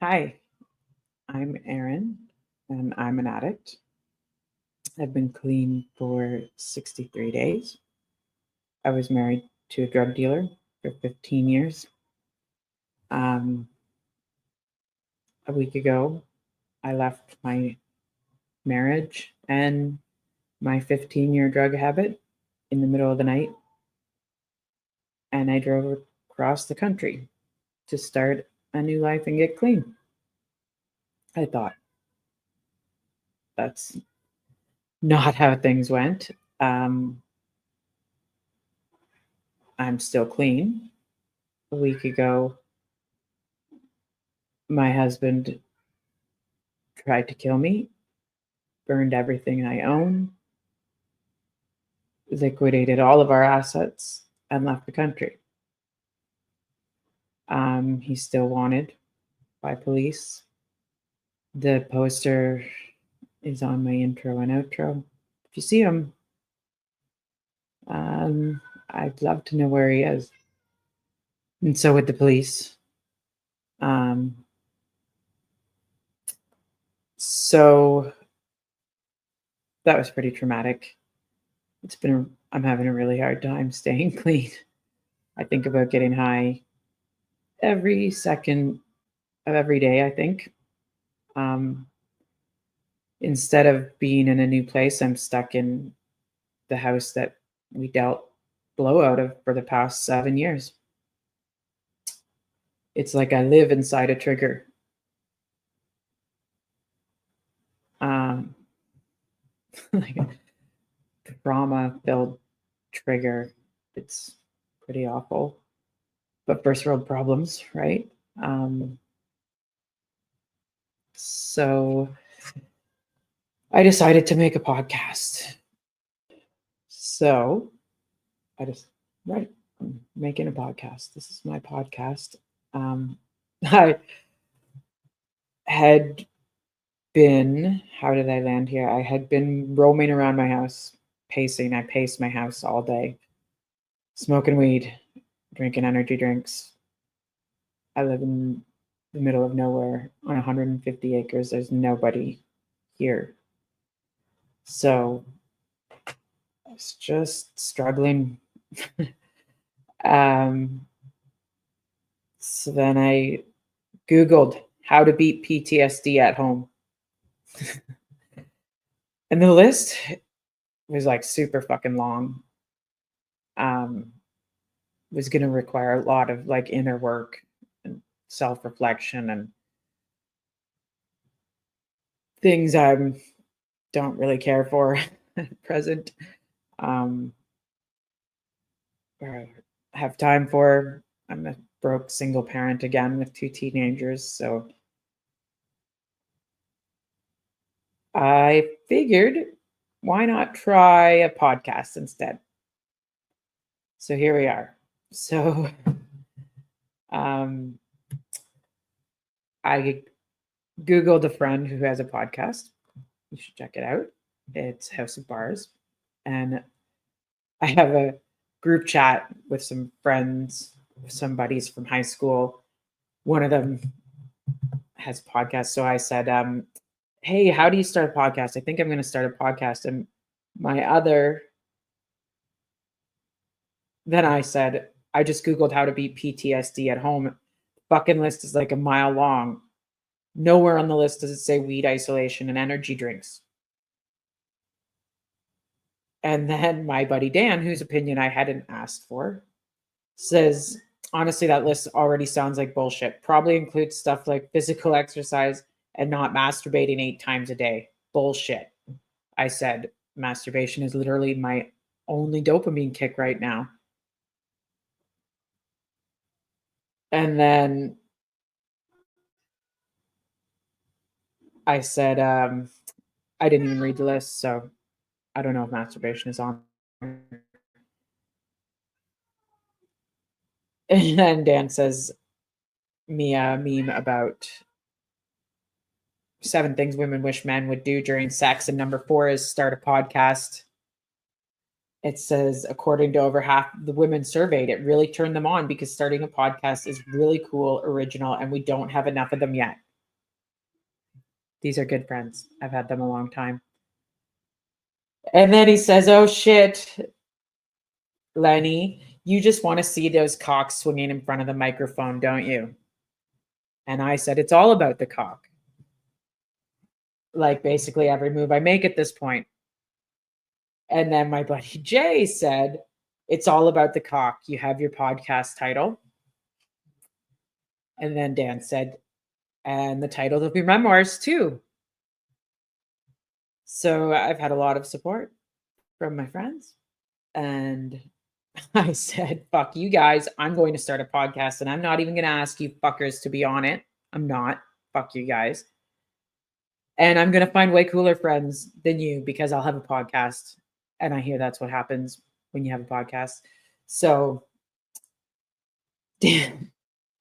Hi, I'm Erin, and I'm an addict. I've been clean for 63 days. I was married to a drug dealer for 15 years. Um, a week ago, I left my marriage and my 15-year drug habit in the middle of the night, and I drove across the country to start a new life and get clean. I thought that's not how things went. Um, I'm still clean. A week ago, my husband tried to kill me, burned everything I own, liquidated all of our assets, and left the country. He's still wanted by police. The poster is on my intro and outro. If you see him, I'd love to know where he is. And so with the police. Um, so that was pretty traumatic. I'm having a really hard time staying clean. I think about getting high every second of every day, I think. Um, Instead of being in a new place, I'm stuck in the house that we dealt blow out of for the past 7 years. It's like I live inside a trigger. Um, like a trauma-filled trigger. It's pretty awful. But first world problems, right? So I decided to make a podcast. So I just, right, I'm making a podcast. This is my podcast. I had how did I land here? I had been roaming around my house, pacing. I paced my house all day, smoking weed, drinking energy drinks. I live in the middle of nowhere on 150 acres. There's nobody here. So I was just struggling. So then I Googled how to beat PTSD at home. And the list was like super fucking long. Was going to require a lot of like inner work and self-reflection and things I don't really care for at present, or have time for. I'm a broke single parent again with 2 teenagers, so I figured why not try a podcast instead? So here we are. So um, I Googled a friend who has a podcast. You should check it out. It's House of Bars. And I have a group chat with some friends, some buddies from high school. One of them has a podcast. So I said, hey, how do you start a podcast? I think I'm going to start a podcast. And then I said, I just Googled how to beat PTSD at home. Fucking list is like a mile long. Nowhere on the list does it say weed isolation and energy drinks. And then my buddy Dan, whose opinion I hadn't asked for, says, honestly, that list already sounds like bullshit. Probably includes stuff like physical exercise and not masturbating 8 times a day. Bullshit. I said, masturbation is literally my only dopamine kick right now. And then I said, I didn't even read the list, so I don't know if masturbation is on. And then Dan says me a meme about 7 things women wish men would do during sex, and number 4 is start a podcast. It says, according to over half the women surveyed, it really turned them on because starting a podcast is really cool, original, and we don't have enough of them yet. These are good friends. I've had them a long time. And then he says, "Oh shit, Lenny, you just want to see those cocks swinging in front of the microphone, don't you?" And I said, "It's all about the cock. Like basically every move I make at this point." And then my buddy Jay said, "It's all about the cock. You have your podcast title." And then Dan said, "And the title of your memoirs too." So I've had a lot of support from my friends. And I said, "Fuck you guys. I'm going to start a podcast and I'm not even going to ask you fuckers to be on it. I'm not. Fuck you guys. And I'm going to find way cooler friends than you because I'll have a podcast." And I hear that's what happens when you have a podcast. So Dan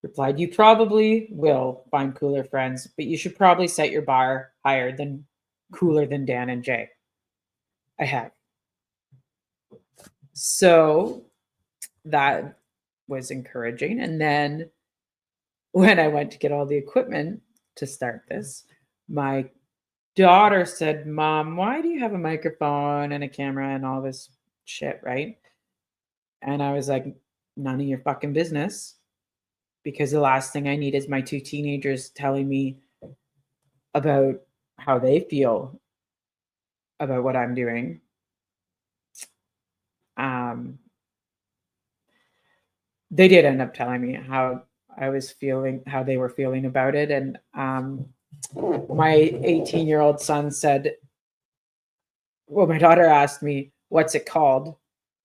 replied, "You probably will find cooler friends, but you should probably set your bar higher than cooler than Dan and Jay." I have. So that was encouraging. And then when I went to get all the equipment to start this, my daughter said, "Mom, why do you have a microphone and a camera and all this shit?" Right. And I was like, "None of your fucking business." Because the last thing I need is my two teenagers telling me about how they feel about what I'm doing. Um, they did end up telling me how I was feeling, how they were feeling about it. And my 18-year-old son said, well, my daughter asked me, "What's it called?"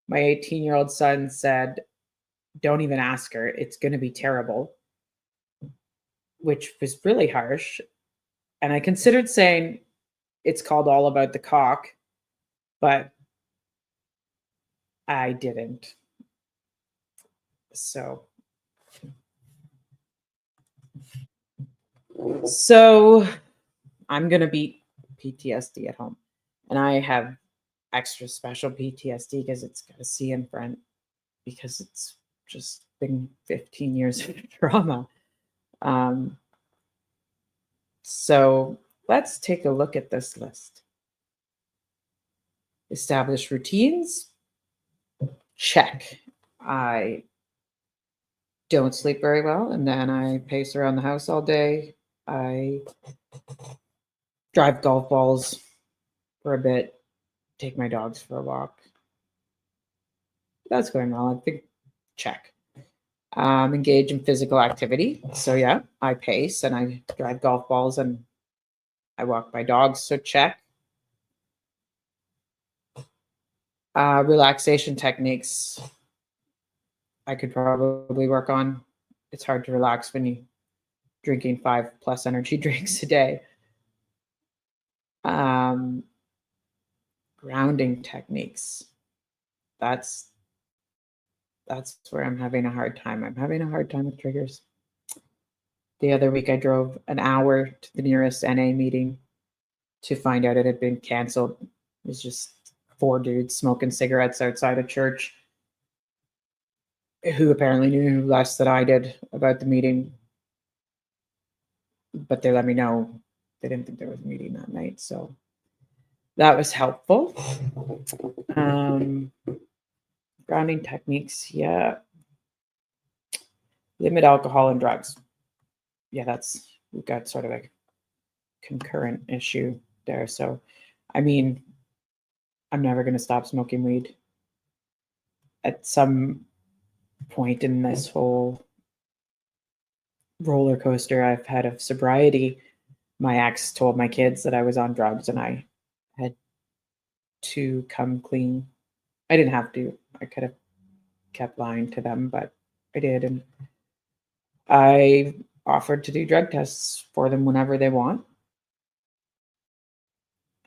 My 18-year-old son said, "Don't even ask her. It's going to be terrible," which was really harsh. And I considered saying it's called All About the Cock, but I didn't. So, so I'm going to beat PTSD at home. And I have extra special PTSD because it's got a C in front because it's just been 15 years of trauma. Um, so let's take a look at this list. Establish routines. Check. I don't sleep very well, and then I pace around the house all day. I drive golf balls for a bit, take my dogs for a walk. That's going well. I think check. Engage in physical activity. So yeah, I pace and I drive golf balls and I walk my dogs. So check. Relaxation techniques I could probably work on. It's hard to relax when you drinking 5+ energy drinks a day. Um, Grounding techniques. That's where I'm having a hard time. I'm having a hard time with triggers. The other week, I drove an hour to the nearest NA meeting to find out it had been canceled. It was just 4 dudes smoking cigarettes outside a church who apparently knew less than I did about the meeting, but they let me know they didn't think there was a meeting that night. So that was helpful. Grounding techniques, yeah. Limit alcohol and drugs. Yeah, we've got sort of a concurrent issue there. So, I mean, I'm never going to stop smoking weed. At some point in this whole roller coaster I've had of sobriety, my ex told my kids that I was on drugs and I had to come clean. I didn't have to. I could have kept lying to them, but I did. And I offered to do drug tests for them whenever they want.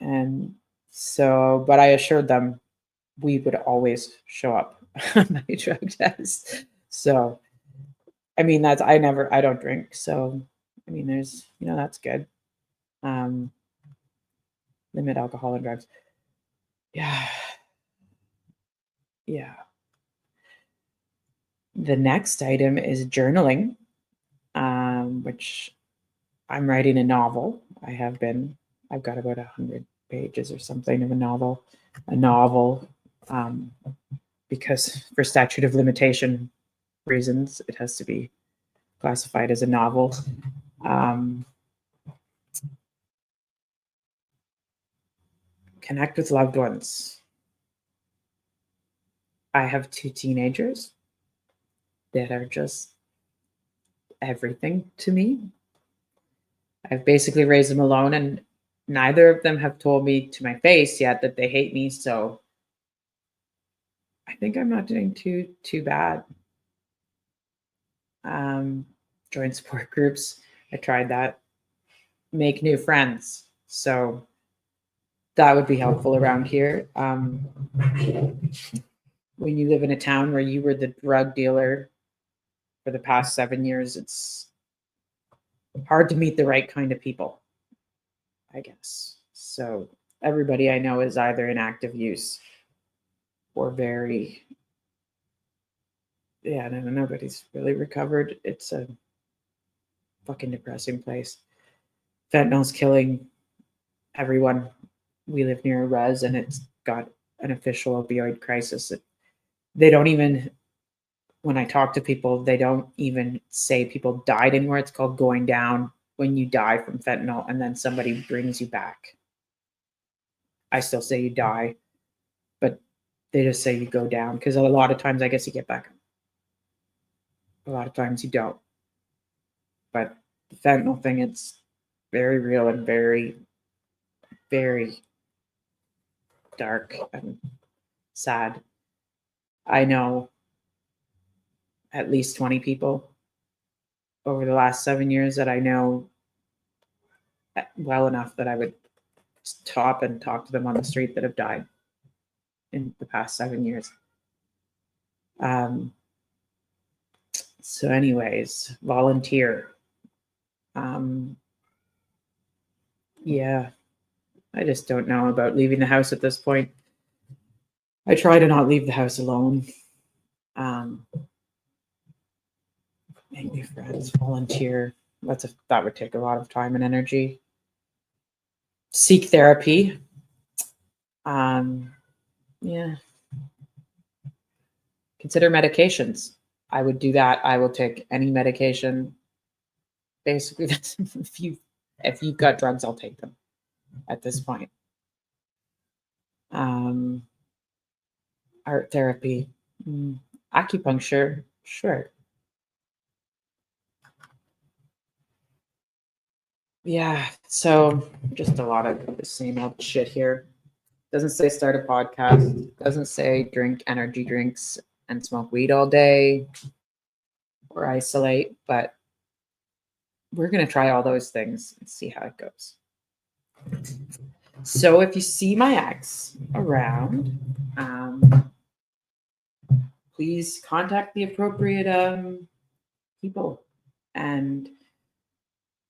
And so, but I assured them we would always show up on my drug test. So, I mean, I don't drink. So, I mean, that's good. Um, Limit alcohol and drugs. Yeah. Yeah. The next item is journaling, which I'm writing a novel. I've got about 100 pages or something of a novel, because for statute of limitation reasons, it has to be classified as a novel. Connect with loved ones. I have 2 teenagers that are just everything to me. I've basically raised them alone, and neither of them have told me to my face yet that they hate me. So I think I'm not doing too bad. Join support groups. I tried that. Make new friends. So that would be helpful around here. When you live in a town where you were the drug dealer for the past 7 years, it's hard to meet the right kind of people, I guess. So everybody I know is either in active use or very, yeah, no, nobody's really recovered. It's a fucking depressing place. Fentanyl's killing everyone. We live near a res, and it's got an official opioid crisis. They don't even, when I talk to people, they don't even say people died anymore. It's called going down when you die from fentanyl and then somebody brings you back. I still say you die, but they just say you go down, because a lot of times I guess you get back. A lot of times you don't. But the fentanyl thing, it's very real and very, very dark and sad. I know at least 20 people over the last 7 years that I know well enough that I would stop and talk to them on the street that have died in the past 7 years. So anyways, volunteer. Yeah, I just don't know about leaving the house at this point. I try to not leave the house alone. Make new friends, volunteer. That would take a lot of time and energy. Seek therapy. Yeah. Consider medications. I would do that. I will take any medication. Basically, that's if you've got drugs, I'll take them at this point. Art therapy, acupuncture, sure. Yeah, so just a lot of the same old shit here. Doesn't say start a podcast. Doesn't say drink energy drinks and smoke weed all day or isolate, but we're going to try all those things and see how it goes. So if you see my ex around, please contact the appropriate people. And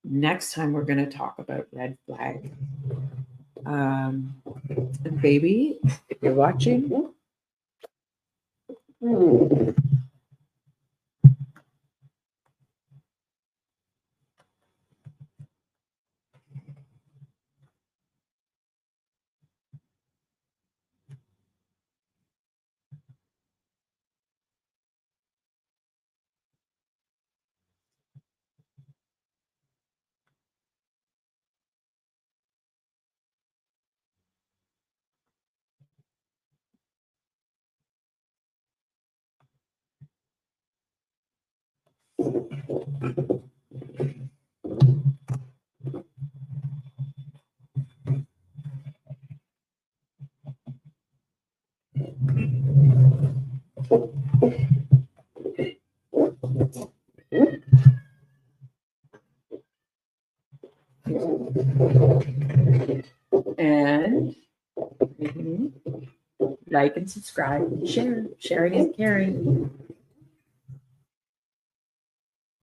next time we're going to talk about red flag. And baby, if you're watching, and like and subscribe, share. Sharing is caring.